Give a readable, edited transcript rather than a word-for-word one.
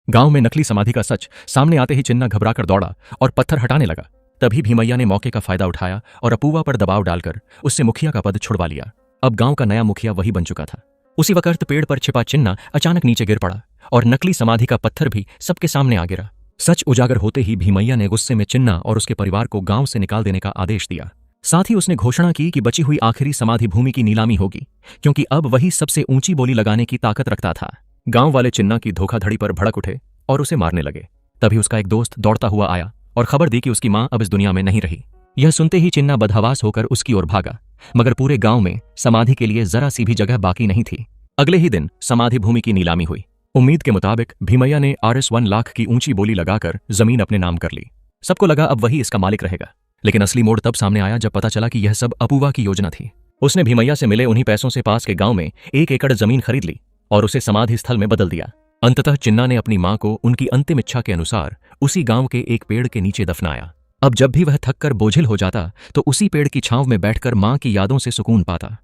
गांव में नकली समाधि का सच सामने आते ही चिन्ना घबराकर दौड़ा और पत्थर हटाने लगा। तभी भीमैया ने मौके का फायदा उठाया और अपूवा पर दबाव डालकर उससे मुखिया का पद छुड़वा लिया। अब गांव का नया मुखिया वही बन चुका था। उसी वक्त पेड़ पर छिपा चिन्ना अचानक नीचे गिर पड़ा और नकली समाधि का पत्थर भी सबके सामने आ गिरा। सच उजागर होते ही भीमैया ने गुस्से में चिन्ना और उसके परिवार को गांव से निकाल देने का आदेश दिया। साथ ही उसने घोषणा की कि बची हुई आखिरी समाधि भूमि की नीलामी होगी, क्योंकि अब वही सबसे ऊंची बोली लगाने की ताकत रखता था। गांव वाले चिन्ना की धोखाधड़ी पर भड़क उठे और उसे मारने लगे। तभी उसका एक दोस्त दौड़ता हुआ आया और खबर दी कि उसकी मां अब इस दुनिया में नहीं रही। यह सुनते ही चिन्ना बदहवास होकर उसकी ओर भागा, मगर पूरे गांव में समाधि के लिए जरा सी भी जगह बाकी नहीं थी। अगले ही दिन समाधि भूमि की नीलामी हुई। उम्मीद के मुताबिक भीमैया ने RS1 लाख की ऊंची बोली लगाकर जमीन अपने नाम कर ली। सबको लगा अब वही इसका मालिक रहेगा, लेकिन असली मोड़ तब सामने आया जब पता चला कि यह सब अपूवा की योजना थी। उसने भीमैया से मिले उन्हीं पैसों से पास के गांव में 1 एकड़ जमीन खरीद ली और उसे समाधि स्थल में बदल दिया। अंततः चिन्ना ने अपनी मां को उनकी अंतिम इच्छा के अनुसार उसी गांव के एक पेड़ के नीचे दफनाया। अब जब भी वह थक कर बोझिल हो जाता तो उसी पेड़ की छांव में बैठकर मां की यादों से सुकून पाता।